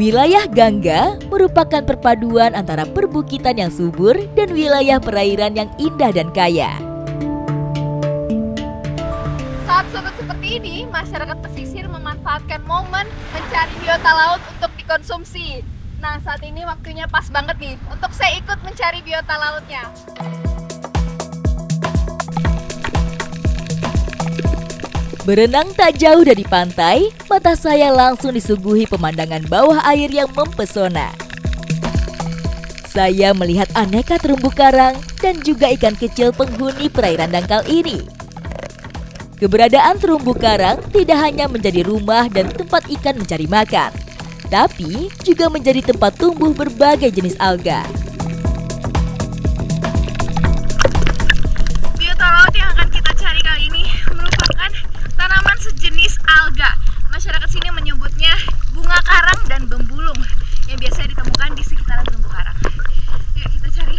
Wilayah Gangga merupakan perpaduan antara perbukitan yang subur dan wilayah perairan yang indah dan kaya. Saat surut seperti ini, masyarakat pesisir memanfaatkan momen mencari biota laut untuk dikonsumsi. Nah, saat ini waktunya pas banget nih untuk saya ikut mencari biota lautnya. Berenang tak jauh dari pantai, mata saya langsung disuguhi pemandangan bawah air yang mempesona. Saya melihat aneka terumbu karang dan juga ikan kecil penghuni perairan dangkal ini. Keberadaan terumbu karang tidak hanya menjadi rumah dan tempat ikan mencari makan, tapi juga menjadi tempat tumbuh berbagai jenis alga. Biota laut yang akan kita cari kali ini merupakan tanaman sejenis alga. Masyarakat sini menyebutnya bunga karang dan bembulung yang biasanya ditemukan di sekitaran terumbu karang. Yuk kita cari.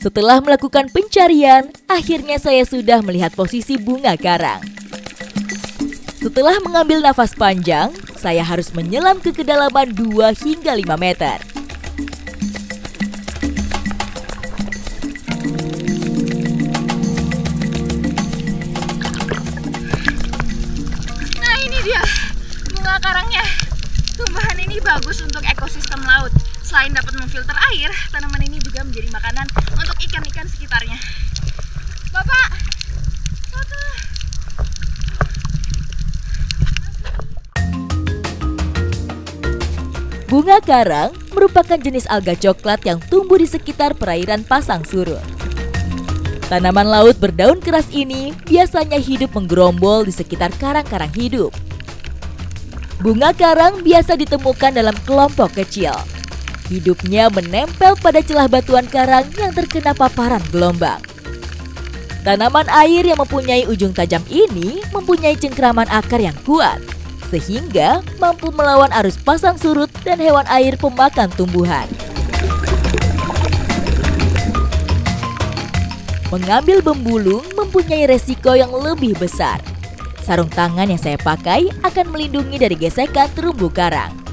Setelah melakukan pencarian, akhirnya saya sudah melihat posisi bunga karang. Setelah mengambil nafas panjang, saya harus menyelam ke kedalaman 2 hingga 5 meter. Nah, ini dia bunga karangnya. Tumbuhan ini bagus untuk ekosistem laut. Selain dapat memfilter air, tanaman ini juga menjadi makanan untuk ikan-ikan sekitarnya. Bapak, foto. Bunga karang merupakan jenis alga coklat yang tumbuh di sekitar perairan pasang surut. Tanaman laut berdaun keras ini biasanya hidup menggerombol di sekitar karang-karang hidup. Bunga karang biasa ditemukan dalam kelompok kecil. Hidupnya menempel pada celah batuan karang yang terkena paparan gelombang. Tanaman air yang mempunyai ujung tajam ini mempunyai cengkraman akar yang kuat, sehingga mampu melawan arus pasang surut dan hewan air pemakan tumbuhan. Mengambil bembulung mempunyai resiko yang lebih besar. Sarung tangan yang saya pakai akan melindungi dari gesekan terumbu karang.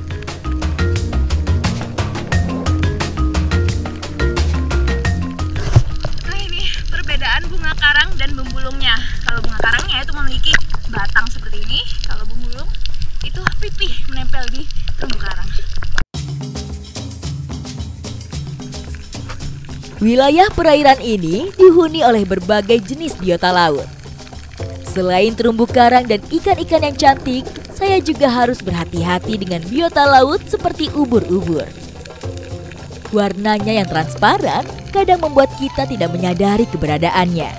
Nah, ini perbedaan bunga karang dan bembulungnya. Kalau bunga karangnya itu memiliki batang seperti ini, kalau bembulung itu pipih menempel di terumbu karang. Wilayah perairan ini dihuni oleh berbagai jenis biota laut. Selain terumbu karang dan ikan-ikan yang cantik, saya juga harus berhati-hati dengan biota laut seperti ubur-ubur. Warnanya yang transparan kadang membuat kita tidak menyadari keberadaannya.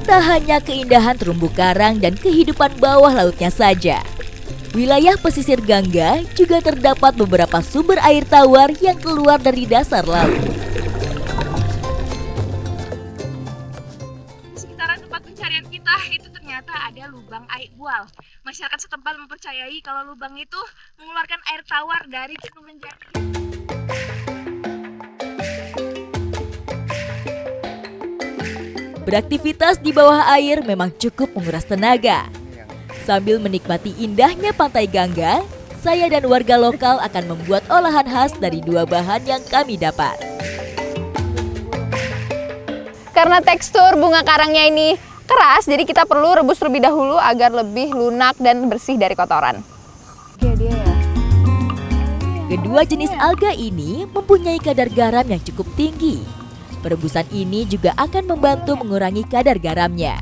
Tak hanya keindahan terumbu karang dan kehidupan bawah lautnya saja. Wilayah pesisir Gangga juga terdapat beberapa sumber air tawar yang keluar dari dasar laut. Di sekitaran tempat pencarian kita itu ternyata ada lubang air bual. Masyarakat setempat mempercayai kalau lubang itu mengeluarkan air tawar dari cekungan jati. Beraktivitas di bawah air memang cukup menguras tenaga. Sambil menikmati indahnya pantai Gangga, saya dan warga lokal akan membuat olahan khas dari 2 bahan yang kami dapat. Karena tekstur bunga karangnya ini keras, jadi kita perlu rebus terlebih dahulu agar lebih lunak dan bersih dari kotoran. Kedua jenis alga ini mempunyai kadar garam yang cukup tinggi. Perebusan ini juga akan membantu mengurangi kadar garamnya.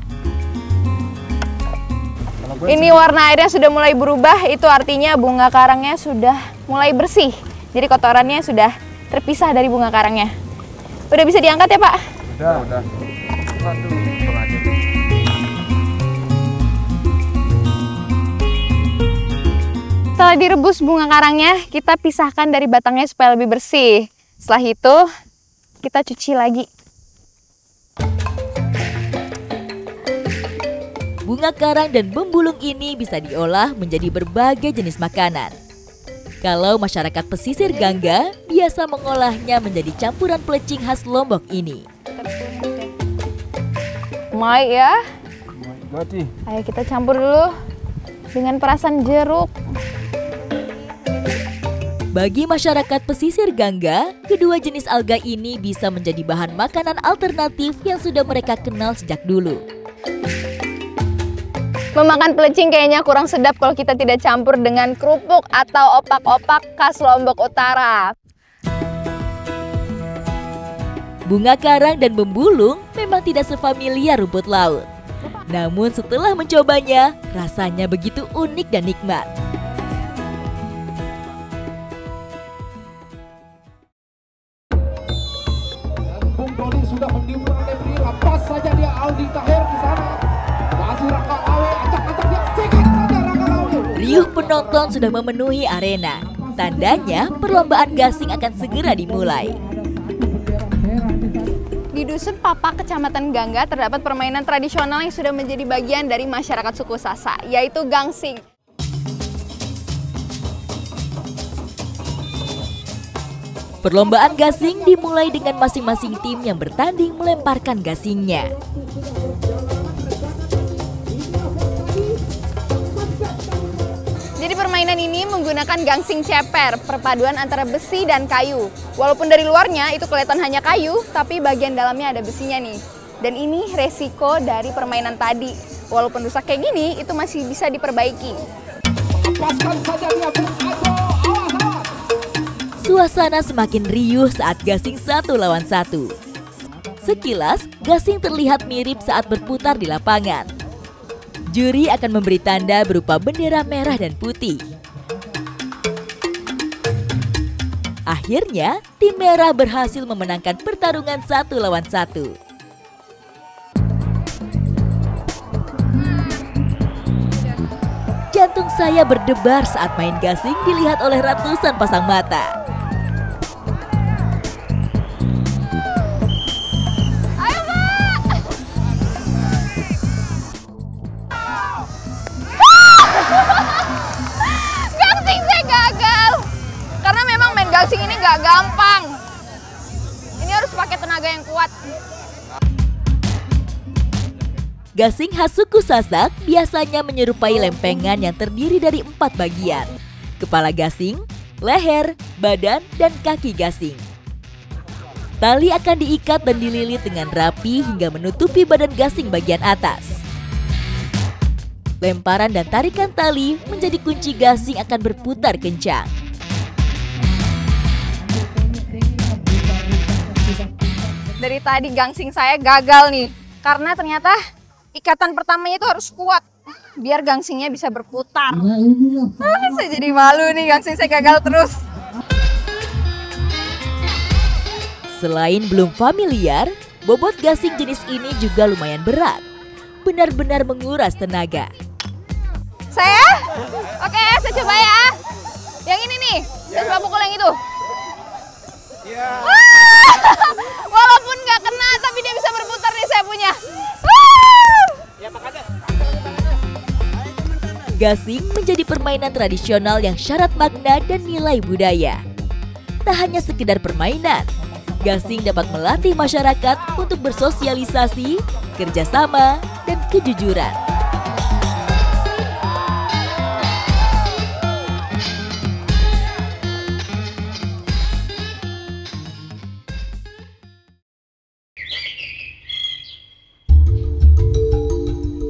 Ini warna airnya sudah mulai berubah, itu artinya bunga karangnya sudah mulai bersih. Jadi kotorannya sudah terpisah dari bunga karangnya. Udah bisa diangkat ya, Pak? Udah. Setelah direbus bunga karangnya, kita pisahkan dari batangnya supaya lebih bersih. Setelah itu, kita cuci lagi. Bunga karang dan bembulung ini bisa diolah menjadi berbagai jenis makanan. Kalau masyarakat pesisir Gangga biasa mengolahnya menjadi campuran pelecing khas Lombok ini. Mai ya. Gati. Ayo kita campur dulu dengan perasan jeruk. Bagi masyarakat pesisir Gangga, kedua jenis alga ini bisa menjadi bahan makanan alternatif yang sudah mereka kenal sejak dulu. Memakan pelecing kayaknya kurang sedap kalau kita tidak campur dengan kerupuk atau opak-opak khas Lombok Utara. Bunga karang dan bembulung memang tidak sefamiliar rumput laut. Namun setelah mencobanya, rasanya begitu unik dan nikmat. Bung Doni sudah menimbulkan lebri, lepas saja dia Aldi Tahir di sana. Masih Raka Lawe, acak-acak dia sikat saja Raka Lawe. Riuh penonton sudah memenuhi arena. Tandanya perlombaan gasing akan segera dimulai. Di Dusun Papak, Kecamatan Gangga, terdapat permainan tradisional yang sudah menjadi bagian dari masyarakat suku Sasak, yaitu gangsing. Perlombaan gasing dimulai dengan masing-masing tim yang bertanding melemparkan gasingnya. Jadi permainan ini menggunakan gangsing ceper, perpaduan antara besi dan kayu. Walaupun dari luarnya itu kelihatan hanya kayu, tapi bagian dalamnya ada besinya nih. Dan ini resiko dari permainan tadi. Walaupun rusak kayak gini, itu masih bisa diperbaiki. Lepaskan saja dia Bung Ajo, awas. Suasana semakin riuh saat gasing 1 lawan 1. Sekilas, gasing terlihat mirip saat berputar di lapangan. Juri akan memberi tanda berupa bendera merah dan putih. Akhirnya, tim merah berhasil memenangkan pertarungan 1 lawan 1. Jantung saya berdebar saat main gasing dilihat oleh ratusan pasang mata. Gangsing saya gagal. Karena memang main gangsing ini nggak gampang. Ini harus pakai tenaga yang kuat. Gasing khas suku Sasak biasanya menyerupai lempengan yang terdiri dari 4 bagian. Kepala gasing, leher, badan, dan kaki gasing. Tali akan diikat dan dililit dengan rapi hingga menutupi badan gasing bagian atas. Lemparan dan tarikan tali menjadi kunci gasing akan berputar kencang. Dari tadi gangsing saya gagal nih. Karena ternyata ikatan pertamanya itu harus kuat biar gangsingnya bisa berputar. Saya jadi malu nih, gangsing saya gagal terus. Selain belum familiar, bobot gasing jenis ini juga lumayan berat. Benar-benar menguras tenaga. Saya? Oke, saya coba ya. Yang ini nih, saya coba pukul yang itu. Walaupun nggak kena, tapi dia bisa berputar nih saya punya. Gasing menjadi permainan tradisional yang syarat makna dan nilai budaya. Tak hanya sekedar permainan, gasing dapat melatih masyarakat untuk bersosialisasi, kerjasama, dan kejujuran.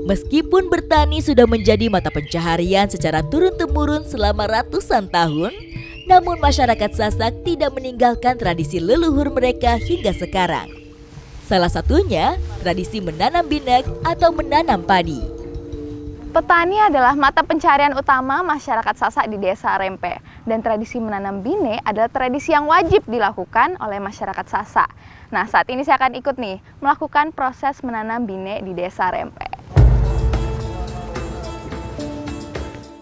Meskipun bertani sudah menjadi mata pencaharian secara turun-temurun selama ratusan tahun, namun masyarakat Sasak tidak meninggalkan tradisi leluhur mereka hingga sekarang. Salah satunya tradisi menanam binek atau menanam padi. Petani adalah mata pencaharian utama masyarakat Sasak di Desa Rempe. Dan tradisi menanam bine adalah tradisi yang wajib dilakukan oleh masyarakat Sasak. Nah, saat ini saya akan ikut nih melakukan proses menanam bine di Desa Rempe.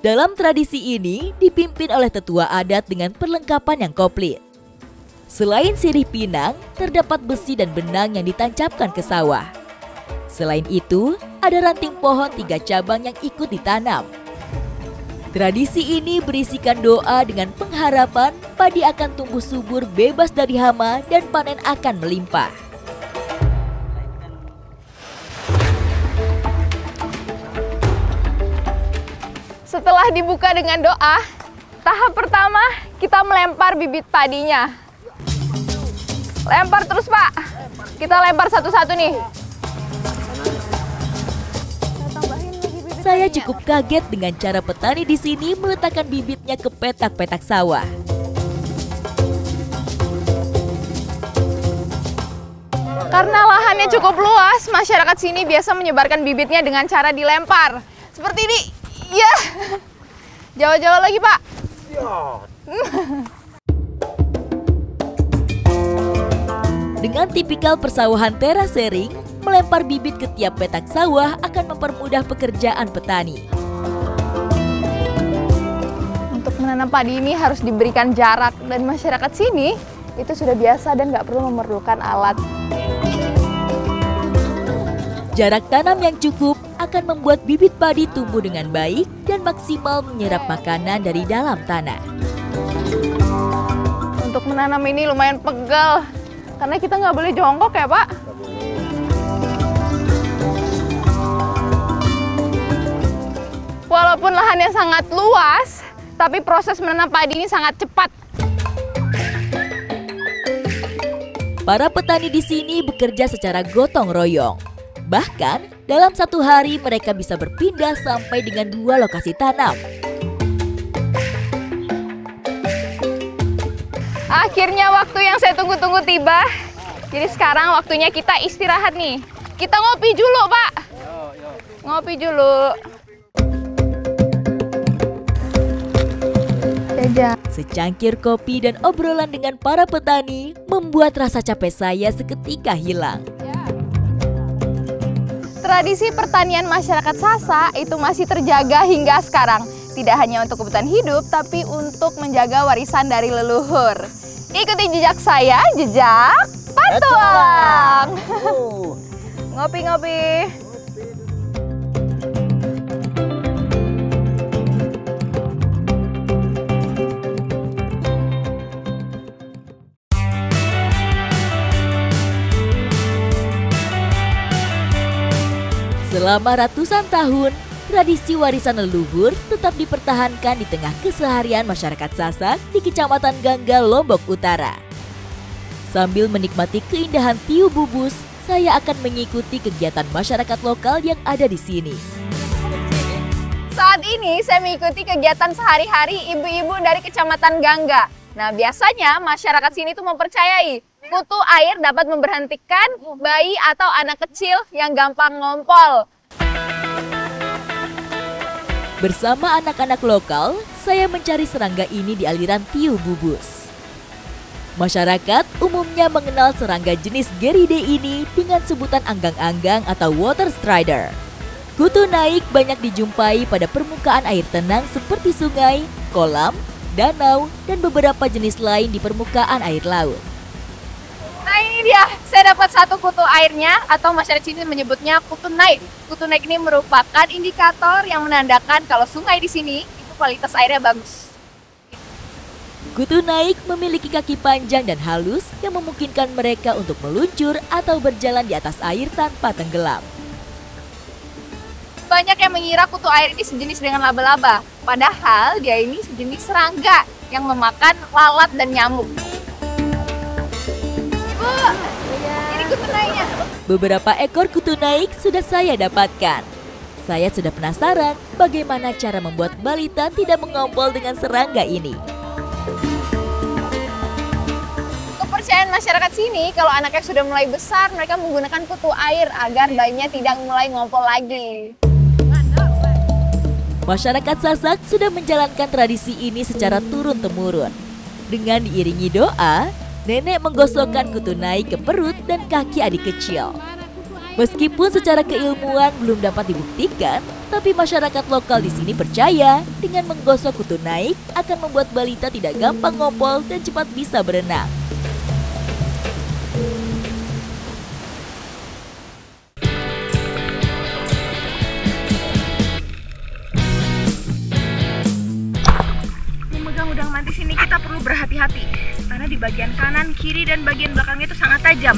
Dalam tradisi ini dipimpin oleh tetua adat dengan perlengkapan yang komplit. Selain sirih pinang, terdapat besi dan benang yang ditancapkan ke sawah. Selain itu, ada ranting pohon 3 cabang yang ikut ditanam. Tradisi ini berisikan doa dengan pengharapan padi akan tumbuh subur bebas dari hama dan panen akan melimpah. Setelah dibuka dengan doa, tahap pertama kita melempar bibit padinya. Lempar terus, Pak. Kita lempar satu-satu nih. Saya cukup kaget dengan cara petani di sini meletakkan bibitnya ke petak-petak sawah. Karena lahannya cukup luas, masyarakat sini biasa menyebarkan bibitnya dengan cara dilempar. Seperti ini. Iya. Jauh-jauh lagi, Pak. Dengan tipikal persawahan terasering, melempar bibit ke tiap petak sawah akan mempermudah pekerjaan petani. Untuk menanam padi ini harus diberikan jarak, dan masyarakat sini itu sudah biasa dan nggak perlu memerlukan alat. Jarak tanam yang cukup akan membuat bibit padi tumbuh dengan baik dan maksimal menyerap makanan dari dalam tanah. Untuk menanam ini lumayan pegal, karena kita nggak boleh jongkok ya, Pak. Walaupun lahannya sangat luas, tapi proses menanam padi ini sangat cepat. Para petani di sini bekerja secara gotong royong. Bahkan, dalam satu hari mereka bisa berpindah sampai dengan 2 lokasi tanam. Akhirnya waktu yang saya tunggu-tunggu tiba. Jadi sekarang waktunya kita istirahat nih. Kita ngopi dulu, Pak. Ngopi dulu. Jajan. Secangkir kopi dan obrolan dengan para petani membuat rasa capek saya seketika hilang. Tradisi pertanian masyarakat Sasak itu masih terjaga hingga sekarang. Tidak hanya untuk kebutuhan hidup, tapi untuk menjaga warisan dari leluhur. Ikuti jejak saya, jejak Patulang. Ngopi-ngopi. Selama ratusan tahun, tradisi warisan leluhur tetap dipertahankan di tengah keseharian masyarakat Sasak di Kecamatan Gangga, Lombok Utara. Sambil menikmati keindahan Tiu Bubus, saya akan mengikuti kegiatan masyarakat lokal yang ada di sini. Saat ini saya mengikuti kegiatan sehari-hari ibu-ibu dari Kecamatan Gangga. Nah, biasanya masyarakat sini tuh mempercayai kutu air dapat memberhentikan bayi atau anak kecil yang gampang ngompol. Bersama anak-anak lokal, saya mencari serangga ini di aliran Tiu Bubus. Masyarakat umumnya mengenal serangga jenis Geride ini dengan sebutan anggang-anggang atau water strider. Kutu naik banyak dijumpai pada permukaan air tenang seperti sungai, kolam, danau, dan beberapa jenis lain di permukaan air laut. Nah, ini dia, saya dapat satu kutu airnya atau masyarakat sini menyebutnya kutu naik. Kutu naik ini merupakan indikator yang menandakan kalau sungai di sini itu kualitas airnya bagus. Kutu naik memiliki kaki panjang dan halus yang memungkinkan mereka untuk meluncur atau berjalan di atas air tanpa tenggelam. Banyak yang mengira kutu air ini sejenis dengan laba-laba, padahal dia ini sejenis serangga yang memakan lalat dan nyamuk. Bu, ini kutu naiknya. Beberapa ekor kutu naik sudah saya dapatkan. Saya sudah penasaran bagaimana cara membuat balita tidak mengompol dengan serangga ini. Kepercayaan masyarakat sini, kalau anaknya sudah mulai besar, mereka menggunakan kutu air agar bayinya tidak mulai ngompol lagi. Masyarakat Sasak sudah menjalankan tradisi ini secara turun-temurun. Dengan diiringi doa, nenek menggosokkan kutu naik ke perut dan kaki adik kecil. Meskipun secara keilmuan belum dapat dibuktikan, tapi masyarakat lokal di sini percaya dengan menggosok kutu naik akan membuat balita tidak gampang ngompol dan cepat bisa berenang. Memegang udang mantis ini kita perlu berhati-hati karena di bagian kanan, kiri, dan bagian belakangnya itu sangat tajam.